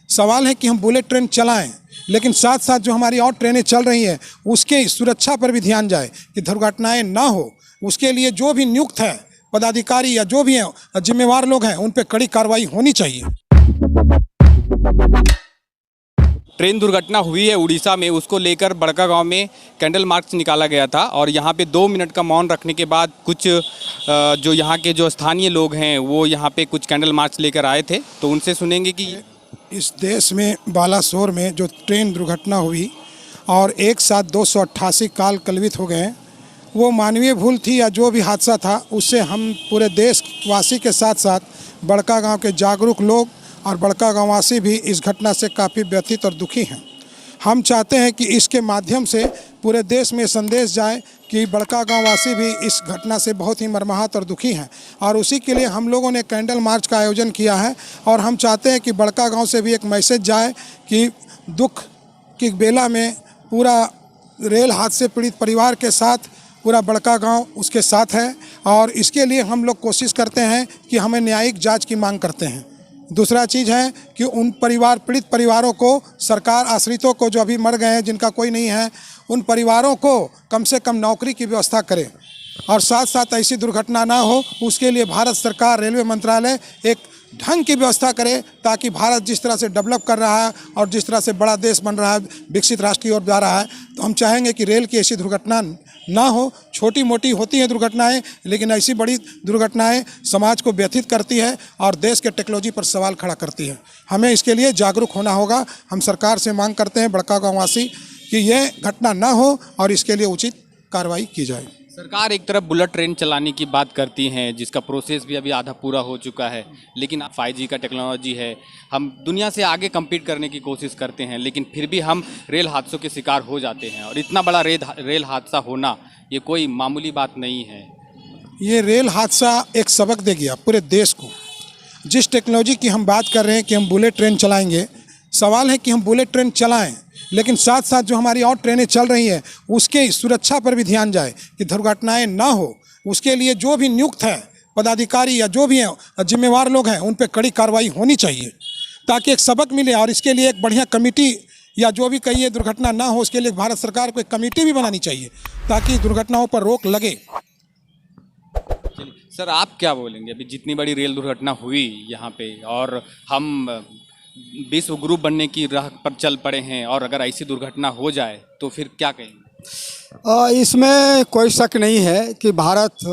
सवाल है कि हम बुलेट ट्रेन चलाएं, लेकिन साथ साथ जो हमारी और ट्रेनें चल रही हैं उसके सुरक्षा पर भी ध्यान जाए कि दुर्घटनाएं ना हो। उसके लिए जो भी नियुक्त है पदाधिकारी या जो भी हैं जिम्मेवार लोग हैं उन पर कड़ी कार्रवाई होनी चाहिए। ट्रेन दुर्घटना हुई है उड़ीसा में, उसको लेकर बड़कागांव में कैंडल मार्च निकाला गया था और यहाँ पे 2 मिनट का मौन रखने के बाद कुछ जो यहाँ के जो स्थानीय लोग हैं वो यहाँ पे कुछ कैंडल मार्च लेकर आए थे, तो उनसे सुनेंगे कि इस देश में बालासोर में जो ट्रेन दुर्घटना हुई और एक साथ 288 काल कलवित हो गए, वो मानवीय भूल थी या जो भी हादसा था उससे हम पूरे देशवासी के साथ साथ बड़कागांव के जागरूक लोग और बड़कागांव वासी भी इस घटना से काफ़ी व्यथित और दुखी हैं। हम चाहते हैं कि इसके माध्यम से पूरे देश में संदेश जाए कि बड़कागांव वासी भी इस घटना से बहुत ही मर्माहत और दुखी हैं, और उसी के लिए हम लोगों ने कैंडल मार्च का आयोजन किया है। और हम चाहते हैं कि बड़कागांव से भी एक मैसेज जाए कि दुख की बेला में पूरा रेल हादसे पीड़ित परिवार के साथ पूरा बड़कागांव उसके साथ है, और इसके लिए हम लोग कोशिश करते हैं कि हमें न्यायिक जांच की मांग करते हैं। दूसरा चीज़ है कि उन पीड़ित परिवारों को, सरकार आश्रितों को जो अभी मर गए हैं जिनका कोई नहीं है, उन परिवारों को कम से कम नौकरी की व्यवस्था करे, और साथ साथ ऐसी दुर्घटना ना हो उसके लिए भारत सरकार, रेलवे मंत्रालय एक ढंग की व्यवस्था करे, ताकि भारत जिस तरह से डेवलप कर रहा है और जिस तरह से बड़ा देश बन रहा है, विकसित राष्ट्र की ओर जा रहा है, तो हम चाहेंगे कि रेल की ऐसी दुर्घटना ना हो। छोटी मोटी होती हैं दुर्घटनाएं, लेकिन ऐसी बड़ी दुर्घटनाएं समाज को व्यथित करती है और देश के टेक्नोलॉजी पर सवाल खड़ा करती है। हमें इसके लिए जागरूक होना होगा। हम सरकार से मांग करते हैं बड़कागांव वासी कि ये घटना ना हो और इसके लिए उचित कार्रवाई की जाए। सरकार एक तरफ बुलेट ट्रेन चलाने की बात करती हैं जिसका प्रोसेस भी अभी आधा पूरा हो चुका है, लेकिन 5G का टेक्नोलॉजी है, हम दुनिया से आगे compete करने की कोशिश करते हैं, लेकिन फिर भी हम रेल हादसों के शिकार हो जाते हैं। और इतना बड़ा रेल हादसा होना ये कोई मामूली बात नहीं है। ये रेल हादसा एक सबक दे गया पूरे देश को। जिस टेक्नोलॉजी की हम बात कर रहे हैं कि हम बुलेट ट्रेन चलाएंगे, सवाल है कि हम बुलेट ट्रेन चलाएं, लेकिन साथ साथ जो हमारी और ट्रेनें चल रही हैं उसके सुरक्षा पर भी ध्यान जाए कि दुर्घटनाएं ना हो। उसके लिए जो भी नियुक्त है पदाधिकारी या जो भी हैं जिम्मेवार लोग हैं उन पर कड़ी कार्रवाई होनी चाहिए, ताकि एक सबक मिले। और इसके लिए एक बढ़िया कमेटी या जो भी कहिए दुर्घटना ना हो, उसके लिए भारत सरकार को एक कमेटी भी बनानी चाहिए ताकि दुर्घटनाओं पर रोक लगे। सर आप क्या बोलेंगे, अभी जितनी बड़ी रेल दुर्घटना हुई यहाँ पे और हम विश्व गुरु बनने की राह पर चल पड़े हैं, और अगर ऐसी दुर्घटना हो जाए तो फिर क्या कहेंगे? इसमें कोई शक नहीं है कि भारत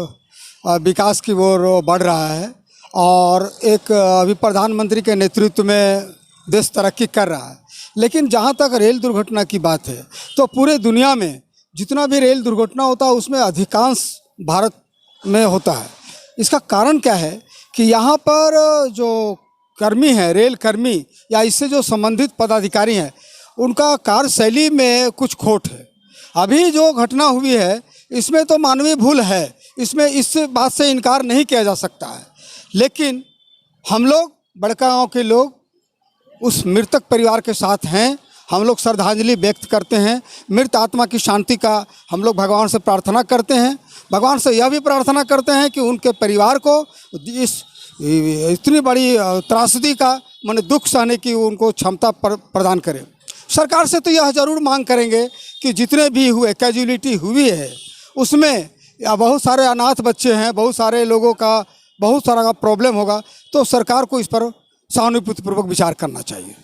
विकास की ओर बढ़ रहा है और एक अभी प्रधानमंत्री के नेतृत्व में देश तरक्की कर रहा है। लेकिन जहाँ तक रेल दुर्घटना की बात है तो पूरे दुनिया में जितना भी रेल दुर्घटना होता है उसमें अधिकांश भारत में होता है। इसका कारण क्या है कि यहाँ पर जो कर्मी हैं, रेल कर्मी या इससे जो संबंधित पदाधिकारी हैं, उनका कार्यशैली में कुछ खोट है। अभी जो घटना हुई है इसमें तो मानवीय भूल है, इसमें इस बात से इनकार नहीं किया जा सकता है। लेकिन हम लोग बड़कागांव के लोग उस मृतक परिवार के साथ हैं। हम लोग श्रद्धांजलि व्यक्त करते हैं, मृत आत्मा की शांति का हम लोग भगवान से प्रार्थना करते हैं। भगवान से यह भी प्रार्थना करते हैं कि उनके परिवार को इस इतनी बड़ी त्रासदी का माने दुख सहने की उनको क्षमता प्रदान करें। सरकार से तो यह ज़रूर मांग करेंगे कि जितने भी हुए कैजुअलिटी हुई है उसमें या बहुत सारे अनाथ बच्चे हैं, बहुत सारे लोगों का बहुत सारा का प्रॉब्लम होगा, तो सरकार को इस पर सहानुभूतिपूर्वक विचार करना चाहिए।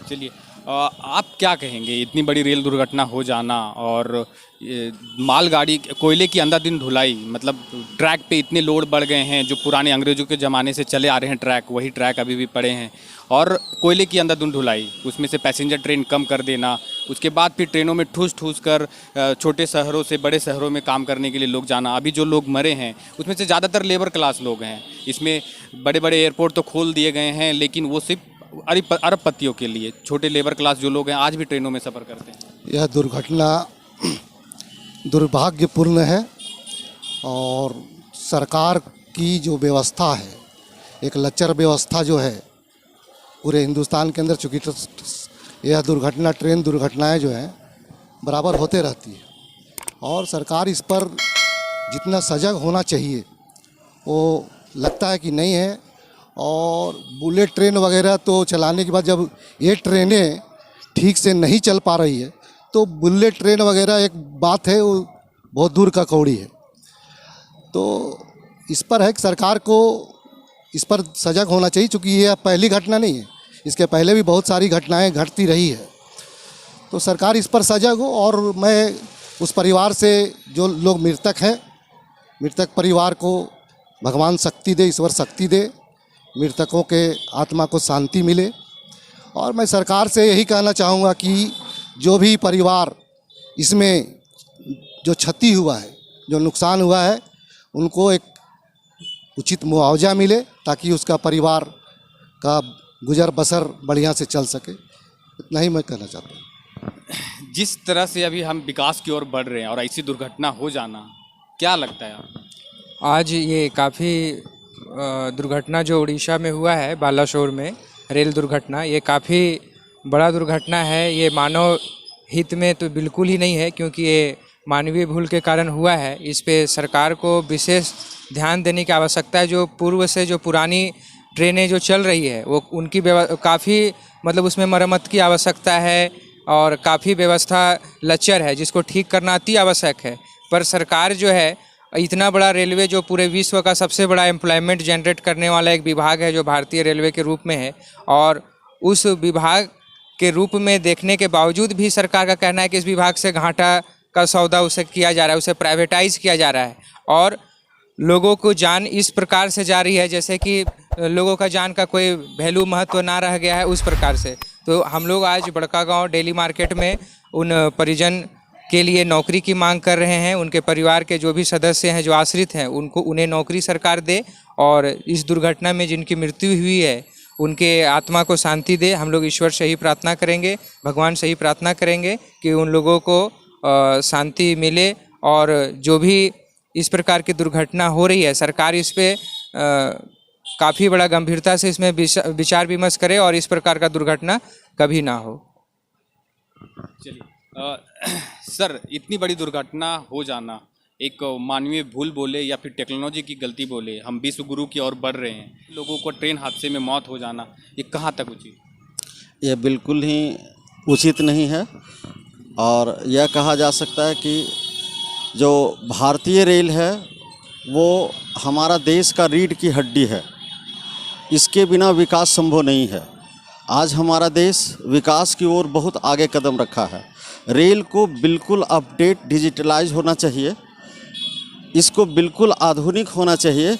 चलिए आप क्या कहेंगे, इतनी बड़ी रेल दुर्घटना हो जाना और मालगाड़ी कोयले की अंधाधुंध ढुलाई, मतलब ट्रैक पे इतने लोड बढ़ गए हैं, जो पुराने अंग्रेज़ों के ज़माने से चले आ रहे हैं ट्रैक, वही ट्रैक अभी भी पड़े हैं, और कोयले की अंधाधुंध ढुलाई, उसमें से पैसेंजर ट्रेन कम कर देना, उसके बाद फिर ट्रेनों में ठूस कर छोटे शहरों से बड़े शहरों में काम करने के लिए लोग जाना। अभी जो लोग मरे हैं उसमें से ज़्यादातर लेबर क्लास लोग हैं। इसमें बड़े बड़े एयरपोर्ट तो खोल दिए गए हैं, लेकिन वो सिर्फ अरबपतियों के लिए, छोटे लेबर क्लास जो लोग हैं आज भी ट्रेनों में सफ़र करते हैं। यह दुर्घटना दुर्भाग्यपूर्ण है और सरकार की जो व्यवस्था है, एक लचर व्यवस्था जो है पूरे हिंदुस्तान के अंदर, चूँकि यह दुर्घटना ट्रेन दुर्घटनाएं जो हैं बराबर होते रहती है और सरकार इस पर जितना सजग होना चाहिए वो लगता है कि नहीं है। और बुलेट ट्रेन वगैरह तो चलाने के बाद जब ये ट्रेनें ठीक से नहीं चल पा रही है तो बुलेट ट्रेन वगैरह एक बात है, वो बहुत दूर का कौड़ी है। तो इस पर है कि सरकार को इस पर सजग होना चाहिए, क्योंकि ये पहली घटना नहीं है, इसके पहले भी बहुत सारी घटनाएं घटती रही है। तो सरकार इस पर सजग हो। और मैं उस परिवार से, जो लोग मृतक हैं, मृतक परिवार को भगवान शक्ति दे, ईश्वर शक्ति दे, मृतकों के आत्मा को शांति मिले। और मैं सरकार से यही कहना चाहूँगा कि जो भी परिवार इसमें जो क्षति हुआ है, जो नुकसान हुआ है, उनको एक उचित मुआवजा मिले, ताकि उसका परिवार का गुजर बसर बढ़िया से चल सके। इतना ही मैं कहना चाहता हूँ। जिस तरह से अभी हम विकास की ओर बढ़ रहे हैं और ऐसी दुर्घटना हो जाना, क्या लगता है आपको? आज ये काफ़ी दुर्घटना जो उड़ीसा में हुआ है, बालासोर में रेल दुर्घटना, ये काफ़ी बड़ा दुर्घटना है। ये मानव हित में तो बिल्कुल ही नहीं है, क्योंकि ये मानवीय भूल के कारण हुआ है। इस पे सरकार को विशेष ध्यान देने की आवश्यकता है। जो पूर्व से जो पुरानी ट्रेनें जो चल रही है, वो उनकी काफ़ी मतलब उसमें मरम्मत की आवश्यकता है और काफ़ी व्यवस्था लचर है, जिसको ठीक करना अति आवश्यक है। पर सरकार जो है, इतना बड़ा रेलवे जो पूरे विश्व का सबसे बड़ा एम्प्लॉयमेंट जनरेट करने वाला एक विभाग है, जो भारतीय रेलवे के रूप में है, और उस विभाग के रूप में देखने के बावजूद भी सरकार का कहना है कि इस विभाग से घाटा का सौदा उसे किया जा रहा है, उसे प्राइवेटाइज किया जा रहा है, और लोगों को जान इस प्रकार से जा रही है जैसे कि लोगों का जान का कोई वैल्यू महत्व ना रह गया है, उस प्रकार से। तो हम लोग आज बड़कागांव डेली मार्केट में उन परिजन के लिए नौकरी की मांग कर रहे हैं। उनके परिवार के जो भी सदस्य हैं, जो आश्रित हैं, उन्हें नौकरी सरकार दे, और इस दुर्घटना में जिनकी मृत्यु हुई है, उनके आत्मा को शांति दे। हम लोग ईश्वर से ही प्रार्थना करेंगे, भगवान से ही प्रार्थना करेंगे कि उन लोगों को शांति मिले। और जो भी इस प्रकार की दुर्घटना हो रही है, सरकार इस पे काफ़ी बड़ा गंभीरता से इसमें विचार विमर्श करे और इस प्रकार का दुर्घटना कभी ना हो। चलिए सर, इतनी बड़ी दुर्घटना हो जाना, एक मानवीय भूल बोले या फिर टेक्नोलॉजी की गलती बोले, हम विश्व गुरु की ओर बढ़ रहे हैं, लोगों को ट्रेन हादसे में मौत हो जाना, ये कहाँ तक उचित? यह बिल्कुल ही उचित नहीं है। और यह कहा जा सकता है कि जो भारतीय रेल है वो हमारा देश का रीढ़ की हड्डी है, इसके बिना विकास संभव नहीं है। आज हमारा देश विकास की ओर बहुत आगे कदम रखा है। रेल को बिल्कुल अपडेट डिजिटलाइज होना चाहिए, इसको बिल्कुल आधुनिक होना चाहिए,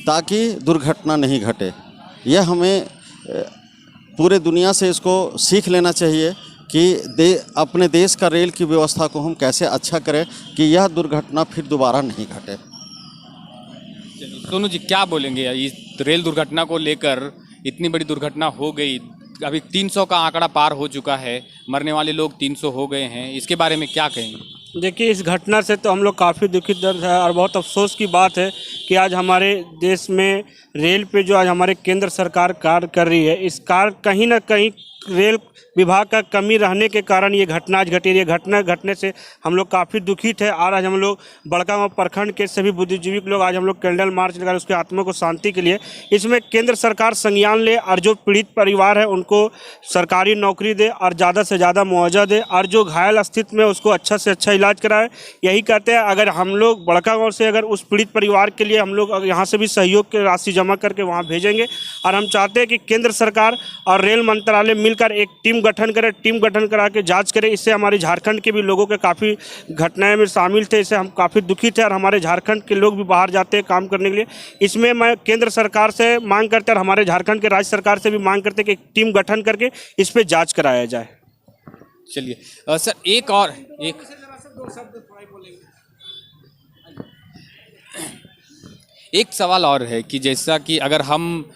ताकि दुर्घटना नहीं घटे। यह हमें पूरे दुनिया से इसको सीख लेना चाहिए कि अपने देश का रेल की व्यवस्था को हम कैसे अच्छा करें कि यह दुर्घटना फिर दोबारा नहीं घटे। सोनू जी, क्या बोलेंगे इस रेल दुर्घटना को लेकर? इतनी बड़ी दुर्घटना हो गई, अभी 300 का आंकड़ा पार हो चुका है, मरने वाले लोग 300 हो गए हैं, इसके बारे में क्या कहेंगे? देखिए, इस घटना से तो हम लोग काफ़ी दुखित दर्द है और बहुत अफसोस की बात है कि आज हमारे देश में रेल पे जो आज हमारे केंद्र सरकार कार्य कर रही है, इस कार्य कहीं ना कहीं रेल विभाग का कमी रहने के कारण ये घटना आज घटी। ये घटना घटने से हम लोग काफ़ी दुखित है। और आज हम लोग बड़कागांव प्रखंड के सभी बुद्धिजीवी लोग आज हम लोग कैंडल मार्च लगा उसके आत्मा को शांति के लिए इसमें केंद्र सरकार संज्ञान ले और जो पीड़ित परिवार है उनको सरकारी नौकरी दे और ज़्यादा से ज़्यादा मुआवजा दे और जो घायल स्थिति में उसको अच्छा से अच्छा इलाज कराए। यही कहते हैं, अगर हम लोग बड़कागांव से अगर उस पीड़ित परिवार के लिए हम लोग यहाँ से भी सहयोग की राशि जमा करके वहाँ भेजेंगे। और हम चाहते हैं कि केंद्र सरकार और रेल मंत्रालय मिलकर एक टीम गठन करे, टीम गठन करा के जांच करे। इससे हमारे झारखंड के भी लोगों के काफ़ी घटनाएं में शामिल थे, इससे हम काफ़ी दुखित हैं और हमारे झारखंड के लोग भी बाहर जाते हैं काम करने के लिए। इसमें मैं केंद्र सरकार से मांग करते और हमारे झारखंड के राज्य सरकार से भी मांग करते कि एक टीम गठन करके इस पर जाँच कराया जाए। चलिए सर, एक सवाल और है कि जैसा कि अगर हम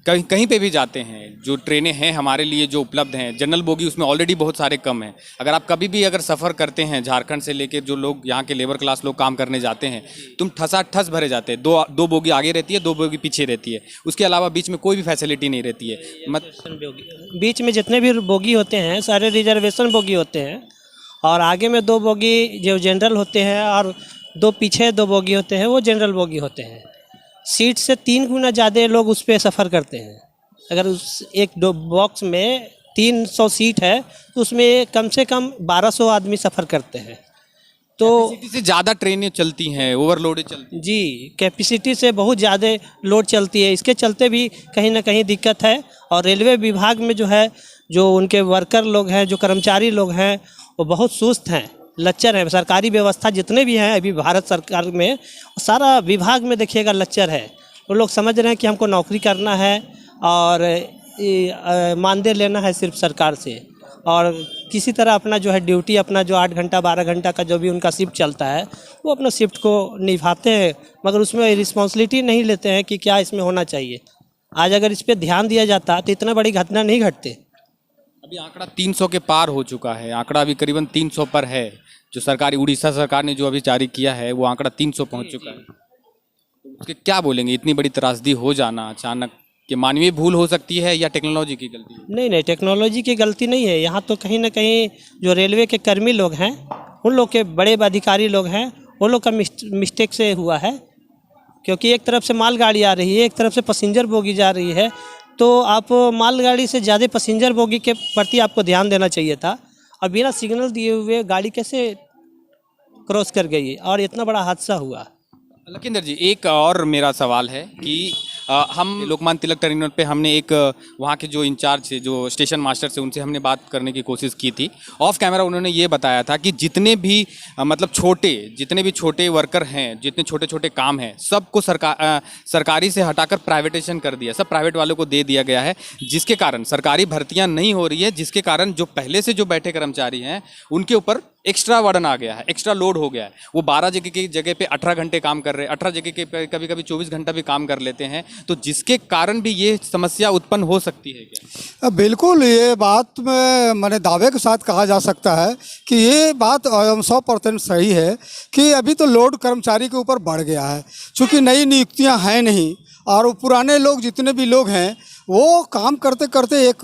कहीं पे भी जाते हैं, जो ट्रेनें हैं हमारे लिए जो उपलब्ध हैं, जनरल बोगी उसमें ऑलरेडी बहुत सारे कम हैं। अगर आप कभी भी अगर सफ़र करते हैं झारखंड से लेकर, जो लोग यहाँ के लेबर क्लास लोग काम करने जाते हैं, तुम ठसाठस भरे जाते हैं। दो बोगी आगे रहती है, 2 बोगी पीछे रहती है, उसके अलावा बीच में कोई भी फैसिलिटी नहीं रहती है। बीच में जितने भी बोगी होते हैं सारे रिजर्वेशन बोगी होते हैं और आगे में 2 बोगी जो जनरल होते हैं और 2 पीछे 2 बोगी होते हैं, वो जनरल बोगी होते हैं। सीट से 3 गुना ज़्यादा लोग उस पर सफ़र करते हैं। अगर उस एक दो बॉक्स में 300 सीट है तो उसमें कम से कम 1200 आदमी सफ़र करते हैं। तो कैपेसिटी से ज़्यादा ट्रेनें चलती हैं, ओवरलोडेड चलती हैं। जी, कैपेसिटी से बहुत ज़्यादा लोड चलती है, इसके चलते भी कहीं ना कहीं दिक्कत है। और रेलवे विभाग में जो है, जो उनके वर्कर लोग हैं, जो कर्मचारी लोग हैं, वो बहुत सुस्त हैं, लच्चर हैं। सरकारी व्यवस्था जितने भी हैं अभी भारत सरकार में, सारा विभाग में देखिएगा लच्चर है। वो लोग समझ रहे हैं कि हमको नौकरी करना है और मानदेय लेना है सिर्फ सरकार से, और किसी तरह अपना जो है ड्यूटी, अपना जो 8 घंटा 12 घंटा का जो भी उनका शिफ्ट चलता है, वो अपना शिफ्ट को निभाते हैं, मगर उसमें रिस्पॉन्सिबिलिटी नहीं लेते हैं कि क्या इसमें होना चाहिए। आज अगर इस पर ध्यान दिया जाता तो इतना बड़ी घटना नहीं घटते। अभी आंकड़ा 300 के पार हो चुका है, आंकड़ा अभी करीबन 300 पर है। जो सरकारी उड़ीसा सरकार ने जो अभी जारी किया है वो आंकड़ा 300 पहुंच चुका है। तो उसके क्या बोलेंगे? इतनी बड़ी त्रासदी हो जाना अचानक, कि मानवीय भूल हो सकती है या टेक्नोलॉजी की गलती है? नहीं नहीं, टेक्नोलॉजी की गलती नहीं है। यहाँ तो कहीं ना कहीं जो रेलवे के कर्मी लोग हैं, उन लोग के बड़े अधिकारी लोग हैं, वो लोग का मिस्टेक से हुआ है। क्योंकि एक तरफ से मालगाड़ी आ रही है, एक तरफ से पैसेंजर बोगी जा रही है, तो आप मालगाड़ी से ज़्यादा पैसेंजर बोगी के प्रति आपको ध्यान देना चाहिए था। और बिना सिग्नल दिए हुए गाड़ी कैसे क्रॉस कर गई और इतना बड़ा हादसा हुआ। लखिंदर जी, एक और मेरा सवाल है कि हम लोकमान्य तिलक टर्मिनल पे हमने एक वहाँ के जो इंचार्ज थे, जो स्टेशन मास्टर से, उनसे हमने बात करने की कोशिश की थी। ऑफ कैमरा उन्होंने ये बताया था कि जितने भी मतलब जितने भी छोटे वर्कर हैं, जितने छोटे छोटे काम हैं, सबको सरकारी से हटाकर प्राइवेटाइजेशन कर दिया, सब प्राइवेट वालों को दे दिया गया है, जिसके कारण सरकारी भर्तियाँ नहीं हो रही है, जिसके कारण जो पहले से जो बैठे कर्मचारी हैं उनके ऊपर एक्स्ट्रा वर्डन आ गया है, एक्स्ट्रा लोड हो गया है। वो 12 जगह की जगह पे 18 घंटे काम कर रहे हैं, 18 जगह के कभी कभी 24 घंटा भी काम कर लेते हैं, तो जिसके कारण भी ये समस्या उत्पन्न हो सकती है क्या? बिल्कुल, ये बात में मैंने दावे के साथ कहा जा सकता है कि ये बात 100% सही है कि अभी तो लोड कर्मचारी के ऊपर बढ़ गया है, चूँकि नई नियुक्तियाँ हैं नहीं, और वो पुराने लोग जितने भी लोग हैं वो काम करते करते एक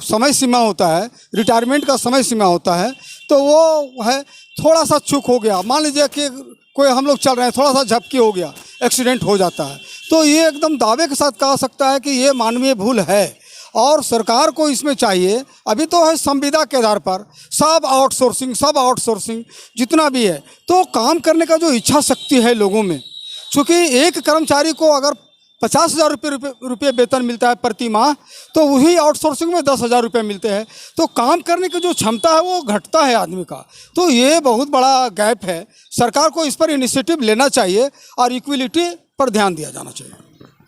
समय सीमा होता है, रिटायरमेंट का समय सीमा होता है, तो वो है थोड़ा सा चूक हो गया, मान लीजिए कि कोई हम लोग चल रहे हैं, थोड़ा सा झपकी हो गया, एक्सीडेंट हो जाता है, तो ये एकदम दावे के साथ कहा सकता है कि ये मानवीय भूल है। और सरकार को इसमें चाहिए, अभी तो है संविदा के आधार पर सब आउटसोर्सिंग जितना भी है, तो काम करने का जो इच्छा शक्ति है लोगों में, चूँकि एक कर्मचारी को अगर 50,000 रुपये वेतन मिलता है प्रति माह, तो वही आउटसोर्सिंग में 10,000 रुपये मिलते हैं, तो काम करने की जो क्षमता है वो घटता है आदमी का। तो ये बहुत बड़ा गैप है, सरकार को इस पर इनिशिएटिव लेना चाहिए और इक्वलिटी पर ध्यान दिया जाना चाहिए।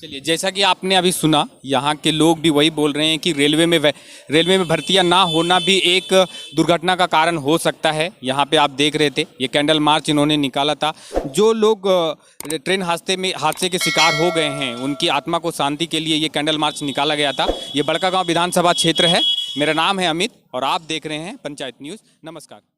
चलिए, जैसा कि आपने अभी सुना, यहाँ के लोग भी वही बोल रहे हैं कि रेलवे में भर्तियाँ ना होना भी एक दुर्घटना का कारण हो सकता है। यहाँ पे आप देख रहे थे, ये कैंडल मार्च इन्होंने निकाला था। जो लोग ट्रेन हादसे के शिकार हो गए हैं, उनकी आत्मा को शांति के लिए ये कैंडल मार्च निकाला गया था। ये बड़कागांव विधानसभा क्षेत्र है। मेरा नाम है अमित और आप देख रहे हैं पंचायत न्यूज़। नमस्कार।